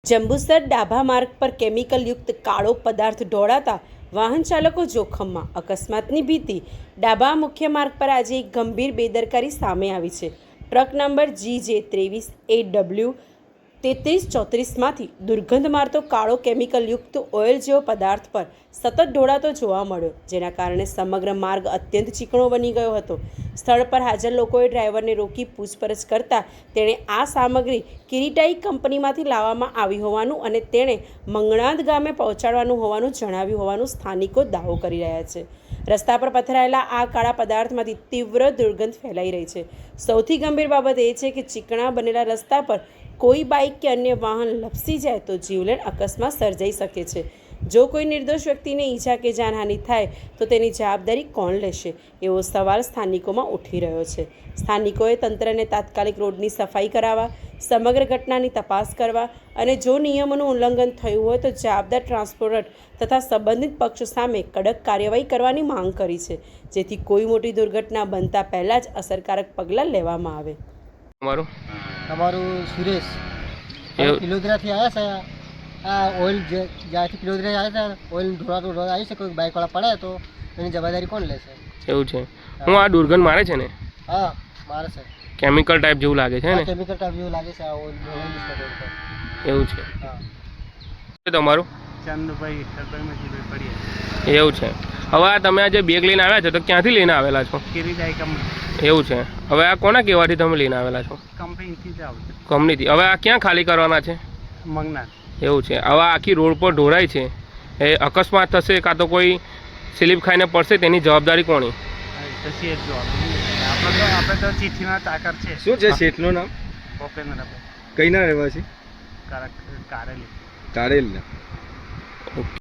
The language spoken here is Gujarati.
જંબુસર ડાભા માર્ગ પર કેમિકલયુક્ત કાળો પદાર્થ ઢોળાતા વાહન ચાલકો જોખમમાં. અકસ્માતની ભીતિ. ડાભા મુખ્ય માર્ગ પર આજે એક ગંભીર બેદરકારી સામે આવી છે. ટ્રક નંબર GJ23AW 3334માંથી દુર્ગંધ મારતો કાળો કેમિકલયુક્ત ઓઇલ જેવો પદાર્થ પર સતત ઢોળાતો જોવા મળ્યો, જેના કારણે સમગ્ર માર્ગ અત્યંત ચીકણો બની ગયો હતો. સ્થળ પર હાજર લોકોએ ડ્રાઈવરને રોકી પૂછપરછ કરતા તેણે આ સામગ્રી કિરીટાઈ કંપનીમાંથી લાવવામાં આવી હોવાનું અને તેણે મંગણાદ ગામે પહોંચાડવાનું હોવાનું જણાવ્યું હોવાનું સ્થાનિકો દાવો કરી રહ્યા છે. રસ્તા પર પથરાયેલા આ કાળા પદાર્થમાંથી તીવ્ર દુર્ગંધ ફેલાઈ રહી છે. સૌથી ગંભીર બાબત એ છે કે ચીકણા બનેલા રસ્તા પર કોઈ બાઇક કે અન્ય વાહન લપસી જાય તો જીવલેણ અકસ્માત સર્જાઈ શકે છે. જો કોઈ નિર્દોષ વ્યક્તિને ઈજા કે જાનહાનિ થાય તો તેની જવાબદારી કોણ લેશે, એવો સવાલ સ્થાનિકોમાં ઉઠી રહ્યો છે. સ્થાનિકોએ તંત્રને તાત્કાલિક રોડની સફાઈ કરાવવા, સમગ્ર ઘટનાની તપાસ કરવા અને જો નિયમોનું ઉલ્લંઘન થયું હોય તો જવાબદાર ટ્રાન્સપોર્ટર તથા સંબંધિત પક્ષ સામે કડક કાર્યવાહી કરવાની માંગ કરી છે, જેથી કોઈ મોટી દુર્ઘટના બનતા પહેલાં જ અસરકારક પગલાં લેવામાં આવે. અમારું સુરેશ પિલોદરાથી આવ્યા છે. આ ઓઇલ જ્યાંથી પિલોદરા આવ્યા હતા, ઓઇલ ઢોળાતો આવી છે, કોઈ બાઇકવાળા પડે તો એની જવાબદારી કોણ લેશે? એવું છે. હું આ દુર્ગંધ મારે છે ને? હા, મારે છે. કેમિકલ ટાઈપ જેવું લાગે છે ને? કેમિકલ ટાઈપ જેવું લાગે છે આ ઓઇલ ઢોળાવું. એવું છે. હા. તમારું? ચંદુભાઈ પડીએ. એવું છે. હવે આ તમે આજે બેગ લઈને આવ્યા છો તો ક્યાંથી લઈને આવેલા છો? કિરીટાઈ કંપની. એવું છે. હવે આ કોના કહેવાથી તમે લઈને આવેલા છો? કંપનીથી જ આવે છે. કંપનીથી. હવે આ ક્યાં ખાલી કરવાના છે? મંગનાથ. એવું છે. હવે આખી રોડ પર ઢોળાય છે, એ અકસ્માત થશે કાં તો કોઈ સ્લીપ ખાઈને પડશે, તેની જવાબદારી કોની? આપણે તો ચિઠ્ઠીમાં તાકાત છે. શું છે શેઠનું નામ? ભૂપેન્દ્રભાઈ. કઈ ના રહેવાસી? કારેલી. કારેલના. ઓકે.